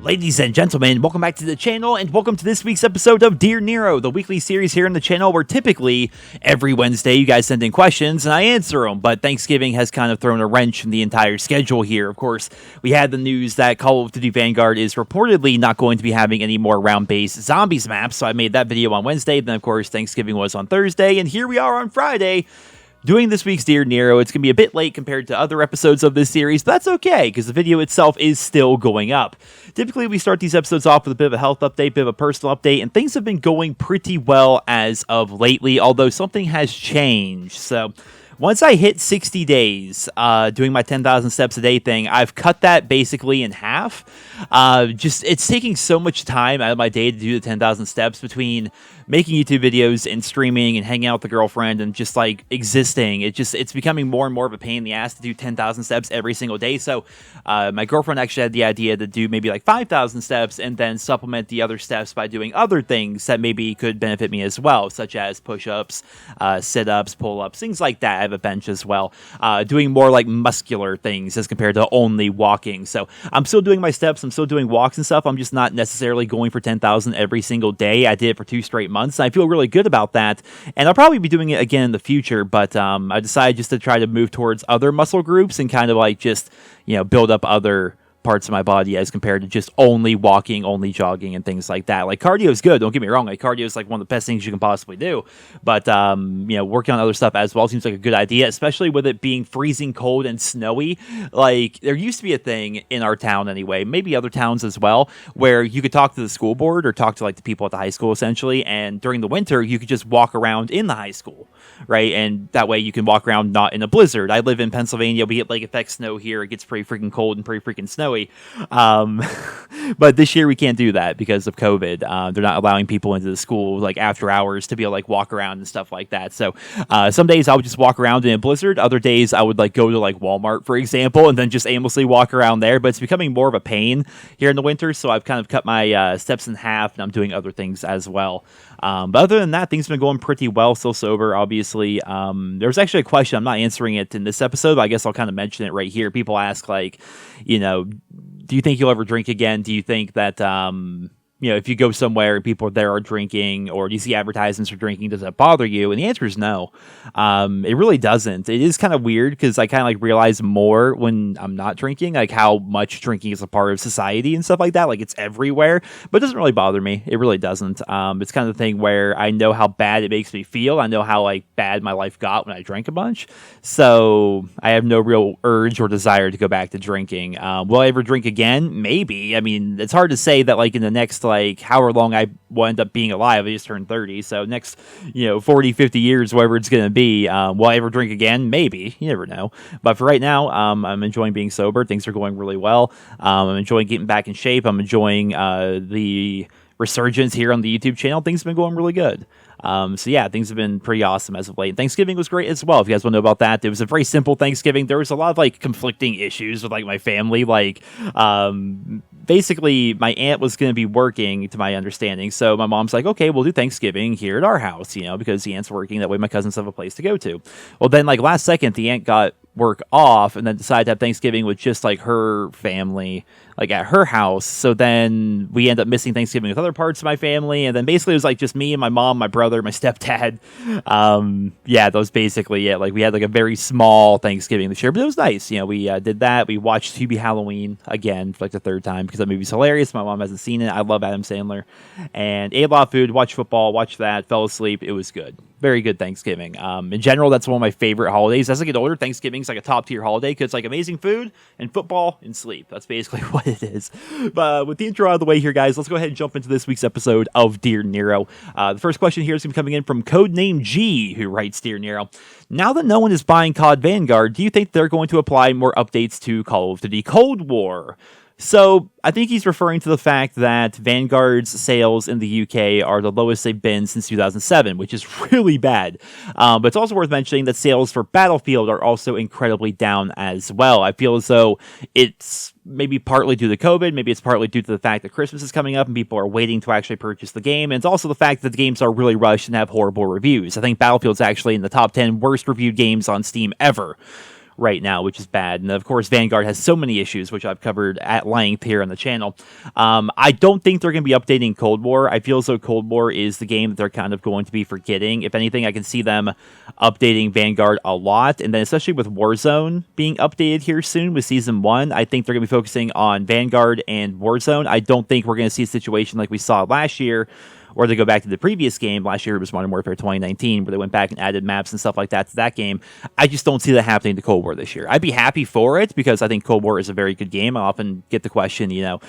Ladies and gentlemen, welcome back to the channel, and welcome to this week's episode of Dear Nero, the weekly series here on the channel where typically every Wednesday you guys send in questions and I answer them, but Thanksgiving has kind of thrown a wrench in the entire schedule here. Of course, we had the news that Call of Duty Vanguard is reportedly not going to be having any more round-based zombies maps, so I made that video on Wednesday. Then, of course, Thanksgiving was on Thursday, and here we are on Friday, doing this week's Dear Nero. It's going to be a bit late compared to other episodes of this series, but that's okay, because the video itself is still going up. Typically, we start these episodes off with a bit of a health update, bit of a personal update, and things have been going pretty well as of lately, although something has changed. So, once I hit 60 days doing my 10,000 steps a day thing, I've cut that basically in half. It's taking so much time out of my day to do the 10,000 steps between making YouTube videos and streaming and hanging out with the girlfriend and just like existing. It's becoming more and more of a pain in the ass to do 10,000 steps every single day. So my girlfriend actually had the idea to do maybe like 5,000 steps and then supplement the other steps by doing other things that maybe could benefit me as well, such as push-ups, sit-ups, pull-ups, things like that. I have a bench as well. Doing more like muscular things as compared to only walking. So I'm still doing my steps. I'm still doing walks and stuff. I'm just not necessarily going for 10,000 every single day. I did it for 2 straight months. I feel really good about that, and I'll probably be doing it again in the future, but I decided just to try to move towards other muscle groups and kind of like just, build up other parts of my body as compared to just only walking, only jogging, and things like that. Like, cardio is good, don't get me wrong. Like, cardio is like one of the best things you can possibly do, but working on other stuff as well seems like a good idea, especially with it being freezing cold and snowy. Like, there used to be a thing in our town anyway, maybe other towns as well, where you could talk to the school board or talk to like the people at the high school essentially, and during the winter you could just walk around in the high school, right? And that way you can walk around not in a blizzard. I live in Pennsylvania. We get like effect snow here. It gets pretty freaking cold and pretty freaking snowy. But this year we can't do that because of COVID. They're not allowing people into the school like after hours to be able to like walk around and stuff like that. So some days I would just walk around in a blizzard. Other days I would like go to like Walmart, for example, and then just aimlessly walk around there. But it's becoming more of a pain here in the winter, so I've kind of cut my steps in half, and I'm doing other things as well. But other than that, things have been going pretty well. Still sober, obviously. There's actually a question. I'm not answering it in this episode, but I guess I'll kind of mention it right here. People ask, like, do you think you'll ever drink again? Do you think that, if you go somewhere and people there are drinking, or do you see advertisements for drinking, does that bother you? And the answer is no. It really doesn't. It is kind of weird because I kind of like realize more when I'm not drinking, like how much drinking is a part of society and stuff like that. Like, it's everywhere, but it doesn't really bother me. It really doesn't. It's kind of the thing where I know how bad it makes me feel. I know how like bad my life got when I drank a bunch. So I have no real urge or desire to go back to drinking. Will I ever drink again? Maybe. I mean, it's hard to say that like in the next like however long I will end up being alive. I just turned 30, so next 40, 50 years, whatever it's going to be, will I ever drink again? Maybe. You never know. But for right now, I'm enjoying being sober. Things are going really well. I'm enjoying getting back in shape. I'm enjoying the resurgence here on the YouTube channel. Things have been going really good. So yeah, things have been pretty awesome as of late. Thanksgiving was great as well. If you guys want to know about that, it was a very simple Thanksgiving. There was a lot of like conflicting issues with like my family. Like, basically my aunt was going to be working, to my understanding. So my mom's like, okay, we'll do Thanksgiving here at our house, because the aunt's working. That way my cousins have a place to go to. Well, then like last second, the aunt got work off and then decided to have Thanksgiving with just like her family, like at her house. So then we end up missing Thanksgiving with other parts of my family, and then basically it was like just me and my mom, my brother, my stepdad. That was basically it. Like, we had like a very small Thanksgiving this year, but it was nice. We did that. We watched Tubi Halloween again for like the 3rd time because that movie's hilarious. My mom hasn't seen it. I love Adam Sandler, and ate a lot of food, watched football, watched that, fell asleep. It was good. Very good Thanksgiving. In general, that's one of my favorite holidays. As I get older, Thanksgiving's like a top tier holiday because it's like amazing food and football and sleep. That's basically what it is. But with the intro out of the way here, guys, let's go ahead and jump into this week's episode of Dear Nero. The first question here is going to be coming in from Codename G, who writes, Dear Nero, now that no one is buying COD Vanguard, do you think they're going to apply more updates to Call of Duty Cold War? So I think he's referring to the fact that Vanguard's sales in the UK are the lowest they've been since 2007, which is really bad. But it's also worth mentioning that sales for Battlefield are also incredibly down as well. I feel as though it's maybe partly due to COVID, maybe it's partly due to the fact that Christmas is coming up and people are waiting to actually purchase the game, and it's also the fact that the games are really rushed and have horrible reviews. I think Battlefield's actually in the top 10 worst reviewed games on Steam ever right now, which is bad. And of course, Vanguard has so many issues, which I've covered at length here on the channel. I don't think they're going to be updating Cold War. I feel as though Cold War is the game that they're kind of going to be forgetting. If anything, I can see them updating Vanguard a lot. And then especially with Warzone being updated here soon with Season 1, I think they're going to be focusing on Vanguard and Warzone. I don't think we're going to see a situation like we saw last year, or they go back to the previous game. Last year it was Modern Warfare 2019, where they went back and added maps and stuff like that to that game. I just don't see that happening to Cold War this year. I'd be happy for it, because I think Cold War is a very good game. I often get the question, Nero,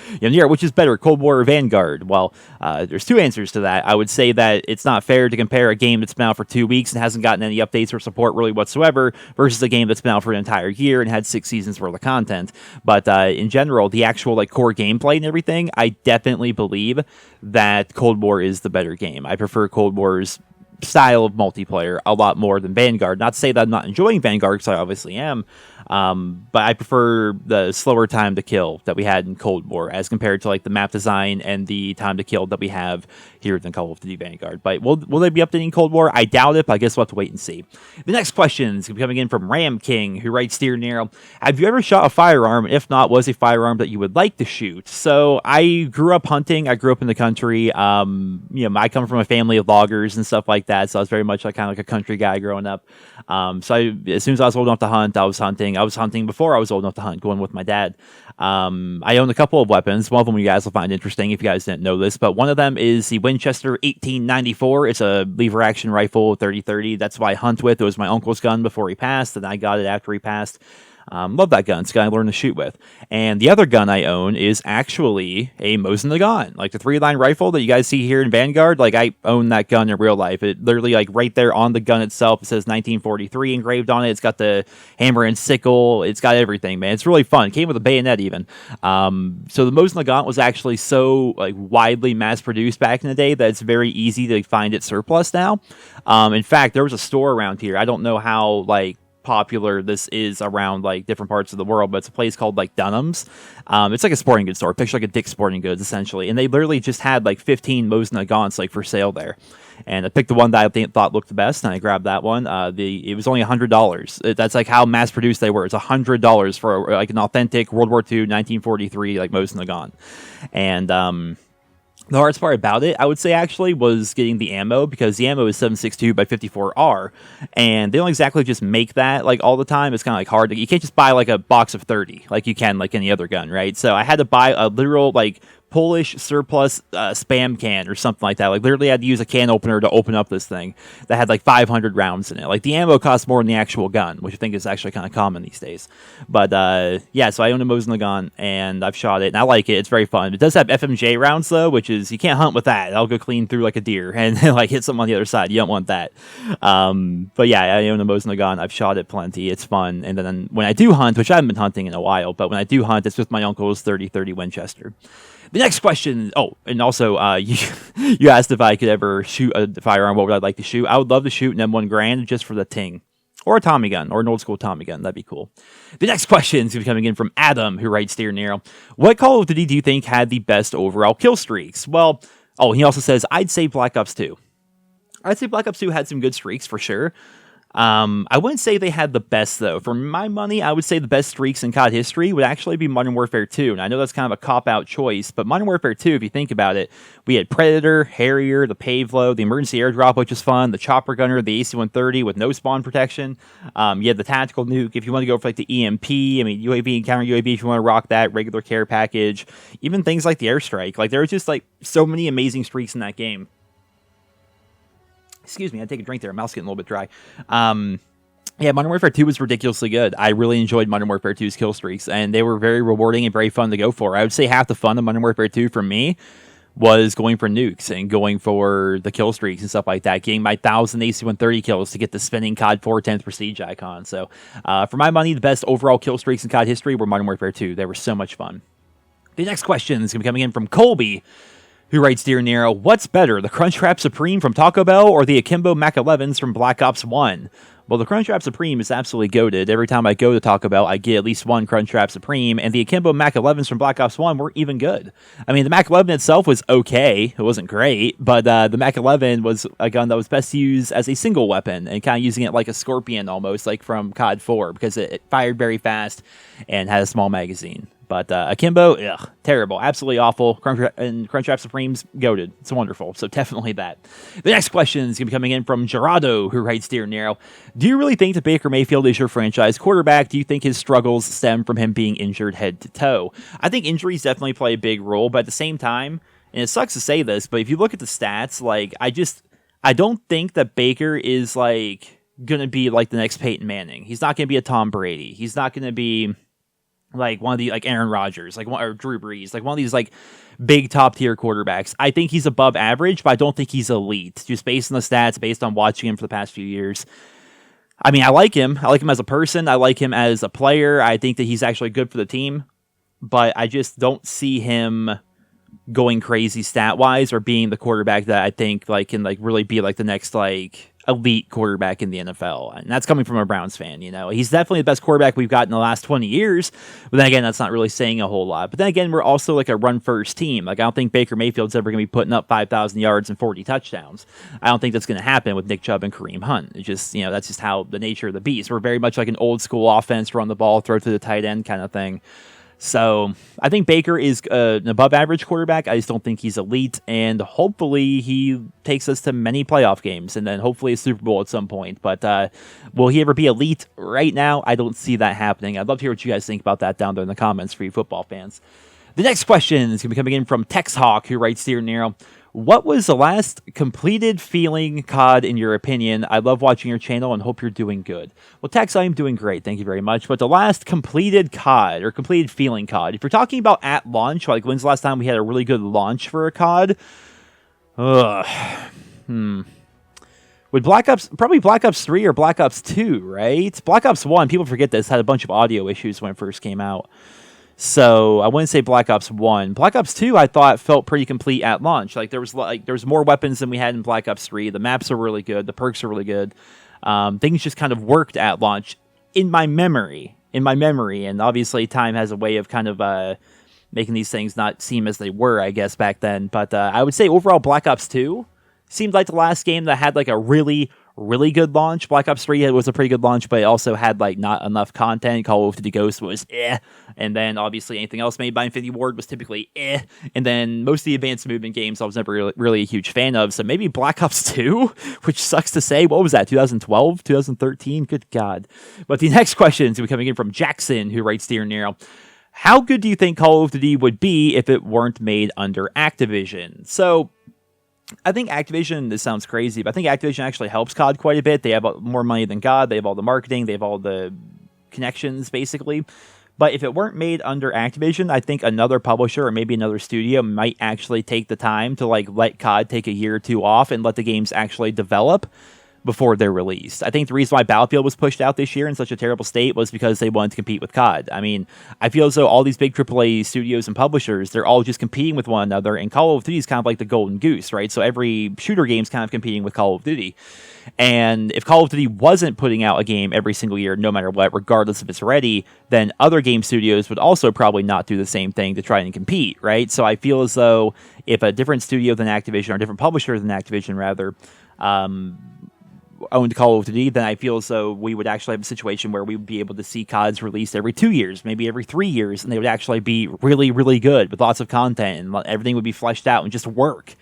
which is better, Cold War or Vanguard? Well, there's two answers to that. I would say that it's not fair to compare a game that's been out for 2 weeks and hasn't gotten any updates or support really whatsoever versus a game that's been out for an entire year and had 6 seasons worth of content. But in general, the actual core gameplay and everything, I definitely believe that Cold War is the better game. I prefer Cold War's style of multiplayer a lot more than Vanguard. Not to say that I'm not enjoying Vanguard, because I obviously am, but I prefer the slower time to kill that we had in Cold War as compared to the map design and the time to kill that we have here in Call of Duty Vanguard. But will they be updating Cold War? I doubt it, but I guess we'll have to wait and see. The next question is coming in from Ram King, who writes, Dear Nero, have you ever shot a firearm? If not, was a firearm that you would like to shoot? So I grew up hunting. I grew up in the country. I come from a family of loggers and stuff like that, so I was very much kind of like a country guy growing up. As soon as I was old enough to hunt, I was hunting. I was hunting before I was old enough to hunt, going with my dad. I own a couple of weapons. One of them you guys will find interesting if you guys didn't know this, but one of them is the Winchester 1894. It's a lever action rifle, 30-30. That's what I hunt with. It was my uncle's gun before he passed, and I got it after he passed. Love that gun. It's the gun I learned to shoot with. And the other gun I own is actually a Mosin Nagant, the 3-line rifle that you guys see here in Vanguard. I own that gun in real life. It literally, right there on the gun itself, it says 1943 engraved on it. It's got the hammer and sickle. It's got everything, man. It's really fun. It came with a bayonet even. So the Mosin Nagant was actually so widely mass produced back in the day that it's very easy to find it surplus now. In fact, there was a store around here. I don't know how popular this is around different parts of the world, but it's a place called Dunham's. It's like a sporting goods store, picture like a Dick's Sporting Goods essentially, and they literally just had 15 Mosin Nagants for sale there. And I picked the one that I thought looked the best, and I grabbed that one. It was only $100. That's how mass produced they were. It's $100 for an authentic World War II 1943 Mosin Nagant. And the hardest part about it, I would say, actually, was getting the ammo, because the ammo is 7.62 by 54R, and they don't exactly just make that all the time. It's kind of hard. You can't just buy a box of 30 like you can any other gun, right? So I had to buy a literal Polish surplus spam can or something like that. Literally had to use a can opener to open up this thing that had 500 rounds in it. The ammo costs more than the actual gun, which I think is actually kind of common these days. But yeah, so I own a Mosin Nagant, and I've shot it, and I like it. It's very fun. It does have FMJ rounds though, which is, you can't hunt with that. That'll go clean through like a deer and hit something on the other side. You don't want that. But yeah, I own a Mosin Nagant. I've shot it plenty. It's fun. And then when I do hunt, which I haven't been hunting in a while, but when I do hunt, it's with my uncle's 30-30 Winchester. The next question, and also you asked if I could ever shoot a firearm, what would I like to shoot? I would love to shoot an M1 Garand just for the ting. Or a Tommy gun, or an old school Tommy gun. That'd be cool. The next question is coming in from Adam, who writes, Dear Nero, what Call of Duty do you think had the best overall kill streaks? Well, he also says, I'd say Black Ops 2. I'd say Black Ops 2 had some good streaks for sure. I wouldn't say they had the best, though. For my money, I would say the best streaks in COD history would actually be Modern Warfare 2. And I know that's kind of a cop-out choice, but Modern Warfare 2, if you think about it, we had Predator, Harrier, the Pavlo, the emergency airdrop, which is fun, the chopper gunner, the AC-130 with no spawn protection. You had the tactical nuke. If you want to go for the EMP, UAV and counter UAV, if you want to rock that, regular care package, even things like the airstrike. There was just so many amazing streaks in that game. Excuse me, I take a drink there. My mouth's getting a little bit dry. Yeah, Modern Warfare 2 was ridiculously good. I really enjoyed Modern Warfare 2's kill streaks, and they were very rewarding and very fun to go for. I would say half the fun of Modern Warfare 2 for me was going for nukes and going for the kill streaks and stuff like that, getting my 1,000 AC-130 kills to get the spinning COD 4 10th prestige icon. So, for my money, the best overall kill streaks in COD history were Modern Warfare 2. They were so much fun. The next question is going to be coming in from Colby, who writes, Dear Nero, what's better, the Crunchwrap Supreme from Taco Bell or the Akimbo Mac 11s from Black Ops 1? Well, the Crunchwrap Supreme is absolutely goated. Every time I go to Taco Bell, I get at least one Crunchwrap Supreme, and the Akimbo Mac 11s from Black Ops 1 weren't even good. I mean, the Mac 11 itself was okay. It wasn't great, but the Mac 11 was a gun that was best used as a single weapon and kind of using it like a Scorpion almost, like from COD 4, because it fired very fast and had a small magazine. But Akimbo, ugh, terrible, absolutely awful. Crunchwrap Supreme's goated. It's wonderful. So definitely that. The next question is going to be coming in from Gerardo, who writes, Dear Nero, do you really think that Baker Mayfield is your franchise quarterback? Do you think his struggles stem from him being injured head to toe? I think injuries definitely play a big role, but at the same time, and it sucks to say this, but if you look at the stats, like I don't think that Baker is like going to be like the next Peyton Manning. He's not going to be a Tom Brady. He's not going to be like one of the like Aaron Rodgers, or Drew Brees, like one of these like big top tier quarterbacks. I think he's above average, but I don't think he's elite. Just based on the stats, based on watching him for the past few years. I mean, I like him. I like him as a person. I like him as a player. I think that he's actually good for the team, but I just don't see him going crazy stat wise or being the quarterback that I think like can like really be like the next like elite quarterback in the NFL. And that's coming from a Browns fan, you know. He's definitely the best quarterback we've got in the last 20 years. But then again, that's not really saying a whole lot. But then again, we're also like a run-first team. Like, I don't think Baker Mayfield's ever going to be putting up 5,000 yards and 40 touchdowns. I don't think that's going to happen with Nick Chubb and Kareem Hunt. It's just, you know, that's just how the nature of the beast. We're very much like an old-school offense, run the ball, throw to the tight end kind of thing. So I think Baker is an above-average quarterback. I just don't think he's elite, and hopefully he takes us to many playoff games, and then hopefully a Super Bowl at some point. But will he ever be elite? Right now, I don't see that happening. I'd love to hear what you guys think about that down there in the comments for you football fans. The next question is going to be coming in from Tex Hawk, who writes, Dear Nero, what was the last completed feeling COD in your opinion? I love watching your channel and hope you're doing good. Well, Tex, I am doing great. Thank you very much. But the last completed COD or completed feeling COD, if you're talking about at launch, like when's the last time we had a really good launch for a COD? Would Black Ops, probably Black Ops 3 or Black Ops 2, right? Black Ops 1, people forget this, had a bunch of audio issues when it first came out. So I wouldn't say Black Ops 1. Black Ops 2, I thought felt pretty complete at launch. Like there was more weapons than we had in Black Ops 3. The maps are really good. The perks are really good. Things just kind of worked at launch in my memory. And obviously time has a way of kind of making these things not seem as they were, I guess, back then. But I would say overall Black Ops 2 seemed like the last game that had like a really good launch. Black Ops 3 was a pretty good launch, but it also had like not enough content. Call of Duty Ghost was and then obviously anything else made by Infinity Ward was typically and then most of the advanced movement games I was never really a huge fan of. So maybe Black Ops 2, which sucks to say. What was that, 2012, 2013? Good God. But the next question is coming in from Jackson, who writes, Dear Nero, how good do you think Call of Duty would be if it weren't made under Activision? So I think Activision, this sounds crazy, but I think Activision actually helps COD quite a bit. They have more money than God. They have all the marketing. They have all the connections, basically. But if it weren't made under Activision, I think another publisher or maybe another studio might actually take the time to like let COD take a year or two off and let the games actually develop before they're released. I think the reason why Battlefield was pushed out this year in such a terrible state was because they wanted to compete with COD. I mean, I feel as though all these big AAA studios and publishers, they're all just competing with one another, and Call of Duty is kind of like the golden goose, right? So every shooter game's kind of competing with Call of Duty. And if Call of Duty wasn't putting out a game every single year, no matter what, regardless if it's ready, then other game studios would also probably not do the same thing to try and compete, right? So I feel as though if a different studio than Activision, or a different publisher than Activision, rather, owned Call of Duty, then I feel as though we would actually have a situation where we would be able to see CODs released every 2 years, maybe every 3 years, and they would actually be really, really good with lots of content, and everything would be fleshed out and just work.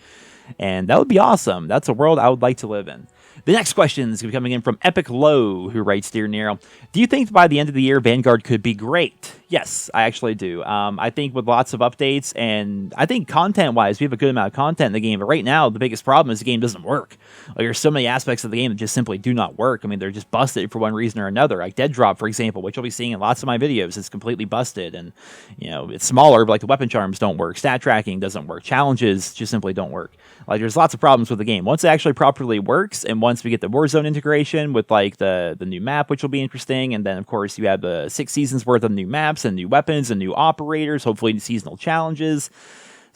And that would be awesome. That's a world I would like to live in. The next question is coming in from Epic Low, who writes, Dear Nero, do you think by the end of the year Vanguard could be great? Yes, I actually do. I think with lots of updates, and I think content-wise, we have a good amount of content in the game, but right now, the biggest problem is the game doesn't work. Like, there's so many aspects of the game that just simply do not work. I mean, they're just busted for one reason or another. Like Dead Drop, for example, which you'll be seeing in lots of my videos, is completely busted, and, you know, it's smaller, but like the weapon charms don't work, stat tracking doesn't work, challenges just simply don't work. Like, there's lots of problems with the game. Once it actually properly works, and once once we get the Warzone integration with like the new map, which will be interesting. And then, of course, you have the 6 seasons worth of new maps and new weapons and new operators, hopefully seasonal challenges.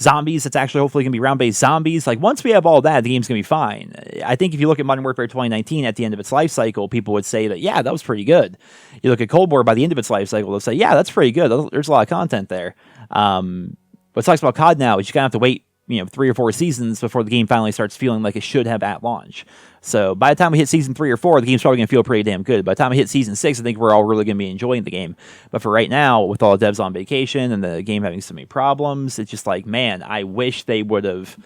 Zombies, it's actually hopefully going to be round-based zombies. Like, once we have all that, the game's going to be fine. I think if you look at Modern Warfare 2019 at the end of its life cycle, people would say that, yeah, that was pretty good. You look at Cold War by the end of its life cycle, they'll say, yeah, that's pretty good. There's a lot of content there. What sucks about COD now is you kind of have to wait, 3 or 4 seasons before the game finally starts feeling like it should have at launch. So by the time we hit season 3 or 4, the game's probably going to feel pretty damn good. By the time we hit season 6, I think we're all really going to be enjoying the game. But for right now, with all the devs on vacation and the game having so many problems, it's just like, man, I wish they would have,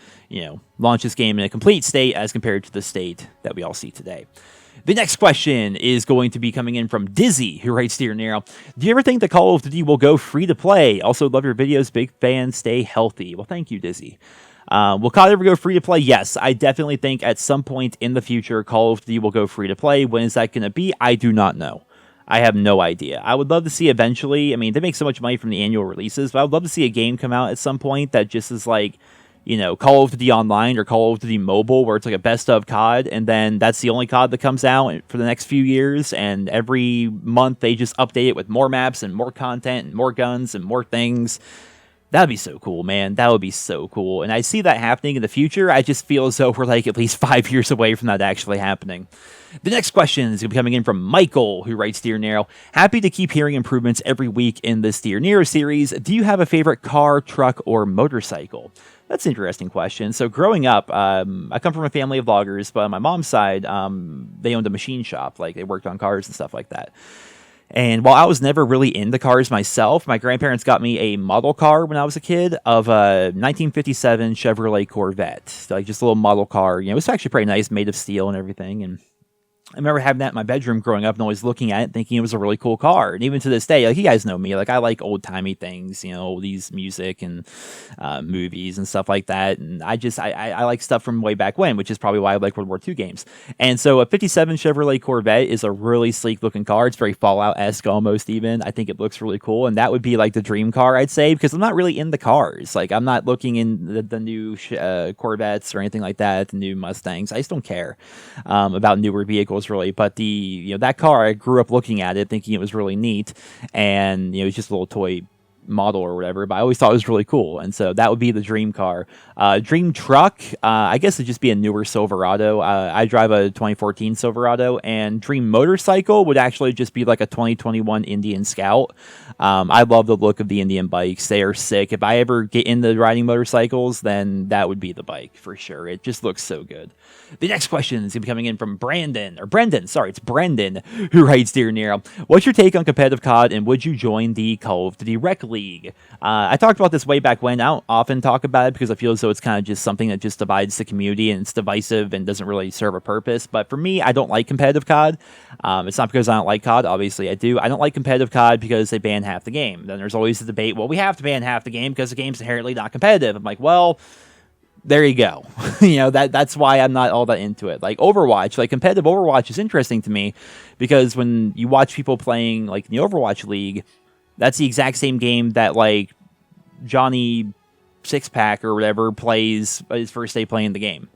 launched this game in a complete state as compared to the state that we all see today. The next question is going to be coming in from Dizzy, who writes, Dear Nero, do you ever think that Call of Duty will go free to play? Also, love your videos. Big fan. Stay healthy. Well, thank you, Dizzy. Will COD ever go free to play? Yes, I definitely think at some point in the future, Call of Duty will go free to play. When is that going to be? I do not know. I have no idea. I would love to see eventually. I mean, they make so much money from the annual releases, but I would love to see a game come out at some point that just is like, Call of Duty Online or Call of Duty Mobile, where it's like a best of COD, and then that's the only COD that comes out for the next few years, and every month they just update it with more maps and more content and more guns and more things. That'd be so cool, man. That would be so cool. And I see that happening in the future. I just feel as though we're like at least 5 years away from that actually happening. The next question is going to be coming in from Michael, who writes, Dear Nero, happy to keep hearing improvements every week in this Dear Nero series. Do you have a favorite car, truck, or motorcycle? That's an interesting question. So growing up, I come from a family of loggers, but on my mom's side, they owned a machine shop. Like, they worked on cars and stuff like that. And while I was never really into cars myself, my grandparents got me a model car when I was a kid of a 1957 Chevrolet Corvette. Like, just a little model car. It was actually pretty nice, made of steel and everything. And I remember having that in my bedroom growing up and always looking at it thinking it was a really cool car. And even to this day, like, you guys know me, like, I like old-timey things, these music and movies and stuff like that. And I like stuff from way back when, which is probably why I like World War II games. And so a 57 Chevrolet Corvette is a really sleek-looking car. It's very Fallout-esque almost even. I think it looks really cool. And that would be, like, the dream car, I'd say, because I'm not really in the cars. Like, I'm not looking in the new Corvettes or anything like that, the new Mustangs. I just don't care about newer vehicles, really. But that car, I grew up looking at it thinking it was really neat, and it's just a little toy model or whatever, but I always thought it was really cool, and so that would be the dream car. Dream truck, I guess it'd just be a newer Silverado. I drive a 2014 Silverado, and dream motorcycle would actually just be like a 2021 Indian Scout. I love the look of the Indian bikes. They are sick. If I ever get into riding motorcycles, then that would be the bike for sure. It just looks so good. The next question is going to be coming in from Brendan, it's Brendan, who writes, Dear Nero, what's your take on competitive COD, and would you join the Call of Duty Rec League? I talked about this way back when. I don't often talk about it because I feel as though it's kind of just something that just divides the community and it's divisive and doesn't really serve a purpose. But for me, I don't like competitive COD. It's not because I don't like COD. Obviously, I do. I don't like competitive COD because they ban half the game. Then there's always the debate, well, we have to ban half the game because the game's inherently not competitive. I'm like, well, there you go. That's why I'm not all that into it. Like Overwatch, like competitive Overwatch is interesting to me because when you watch people playing like in the Overwatch League, that's the exact same game that like Johnny Sixpack or whatever plays his first day playing the game.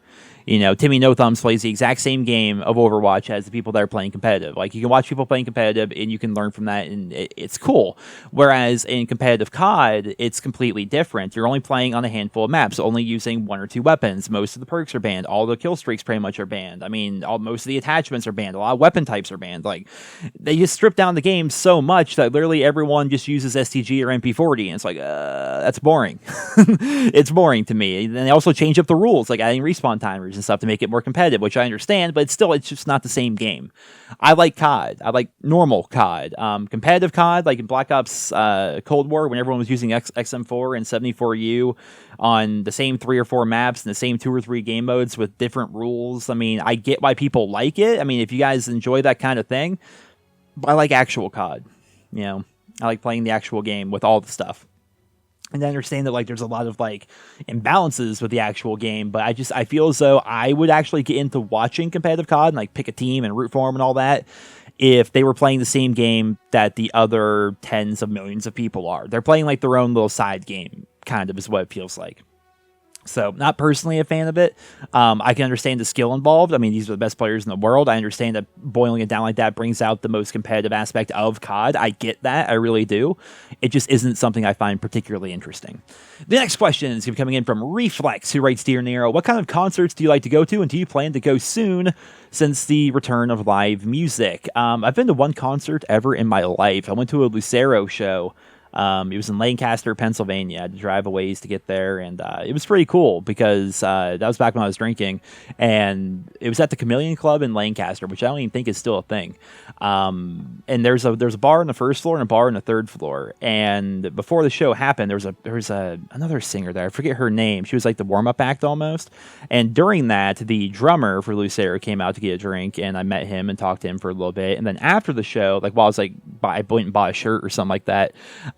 Timmy No Thumbs plays the exact same game of Overwatch as the people that are playing competitive. Like, you can watch people playing competitive, and you can learn from that, and it's cool. Whereas in competitive COD, it's completely different. You're only playing on a handful of maps, only using 1 or 2 weapons. Most of the perks are banned. All the kill streaks pretty much are banned. I mean, most of the attachments are banned. A lot of weapon types are banned. Like, they just strip down the game so much that literally everyone just uses STG or MP40, and it's like, that's boring. It's boring to me. And they also change up the rules, like adding respawn timers and stuff to make it more competitive, which I understand, but it's just not the same game. I like COD. I like normal COD. Competitive COD, like in Black Ops Cold War, when everyone was using XM4 and 74U on the same 3 or 4 maps and the same 2 or 3 game modes with different rules. I mean, I get why people like it. I mean, if you guys enjoy that kind of thing, but I like actual COD. I like playing the actual game with all the stuff. And I understand that like there's a lot of like imbalances with the actual game, but I feel as though I would actually get into watching competitive COD and like pick a team and root for them and all that if they were playing the same game that the other tens of millions of people are. They're playing like their own little side game, kind of is what it feels like. So, not personally a fan of it. I can understand the skill involved. I mean, these are the best players in the world. I understand that boiling it down like that brings out the most competitive aspect of COD. I get that. I really do. It just isn't something I find particularly interesting. The next question is coming in from Reflex, who writes, Dear Nero, what kind of concerts do you like to go to, and do you plan to go soon since the return of live music? I've been to one concert ever in my life. I went to a Lucero show. It was in Lancaster, Pennsylvania. I had to drive a ways to get there, and it was pretty cool because that was back when I was drinking, and it was at the Chameleon Club in Lancaster, which I don't even think is still a thing. And there's a bar on the first floor and a bar on the third floor. And before the show happened, there was another singer there. I forget her name. She was like the warm up act almost. And during that, the drummer for Lucero came out to get a drink, and I met him and talked to him for a little bit. And then after the show, like while I was like, I went and bought a shirt or something like that.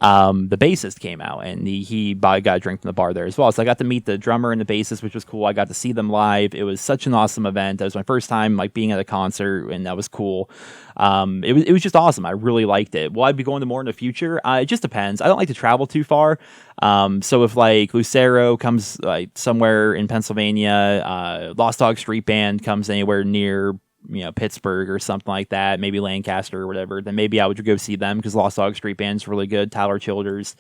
The bassist came out, and he got a drink from the bar there as well. So I got to meet the drummer and the bassist, which was cool. I got to see them live. It was such an awesome event. That was my first time like being at a concert, and that was cool. It was just awesome. I really liked it. Will I be going to more in the future? It just depends. I don't like to travel too far. So if like Lucero comes like somewhere in Pennsylvania, Lost Dog Street Band comes anywhere near, Pittsburgh or something like that, maybe Lancaster or whatever, then maybe I would go see them because Lost Dog Street Band's really good. Tyler Childers.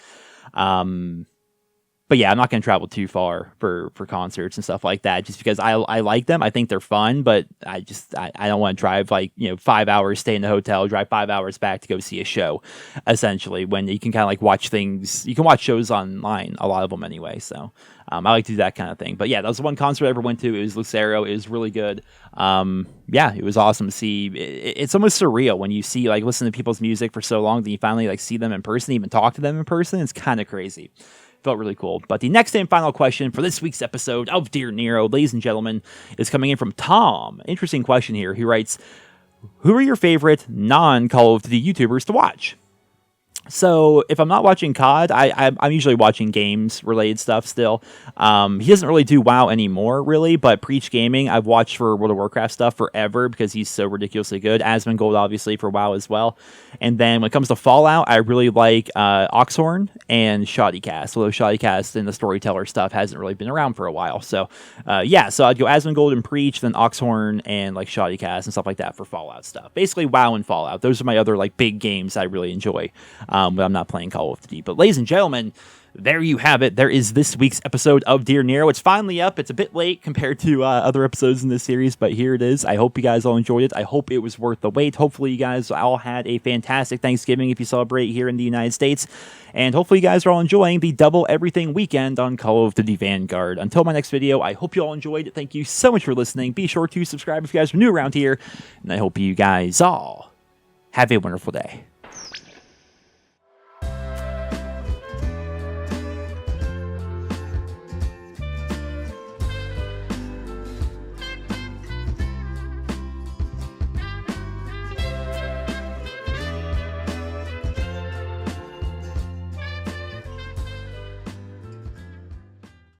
But yeah, I'm not going to travel too far for concerts and stuff like that, just because I like them. I think they're fun, but I don't want to drive 5 hours, stay in the hotel, drive 5 hours back to go see a show, essentially, when you can kind of like watch things. You can watch shows online, a lot of them anyway. So I like to do that kind of thing. But yeah, that was the one concert I ever went to. It was Lucero. It was really good. Yeah, it was awesome to see. It's almost surreal when you see, listen to people's music for so long, then you finally see them in person, even talk to them in person. It's kind of crazy. Felt really cool. But the next and final question for this week's episode of Dear Nero, ladies and gentlemen, is coming in from Tom. Interesting question here. He writes, who are your favorite non-Call of Duty YouTubers to watch? So if I'm not watching COD, I'm usually watching games-related stuff still. He doesn't really do WoW anymore, really, but Preach Gaming, I've watched for World of Warcraft stuff forever because he's so ridiculously good. Asmongold, obviously, for WoW as well. And then when it comes to Fallout, I really like Oxhorn and Shoddycast, although Shoddycast and the storyteller stuff hasn't really been around for a while. So, yeah, so I'd go Asmongold and Preach, then Oxhorn and Shoddycast and stuff like that for Fallout stuff. Basically, WoW and Fallout. Those are my other big games I really enjoy. But I'm not playing Call of Duty. But ladies and gentlemen, there you have it. There is this week's episode of Dear Nero. It's finally up. It's a bit late compared to other episodes in this series, but here it is. I hope you guys all enjoyed it. I hope it was worth the wait. Hopefully you guys all had a fantastic Thanksgiving if you celebrate here in the United States. And hopefully you guys are all enjoying the Double Everything weekend on Call of Duty Vanguard. Until my next video, I hope you all enjoyed it. Thank you so much for listening. Be sure to subscribe if you guys are new around here. And I hope you guys all have a wonderful day.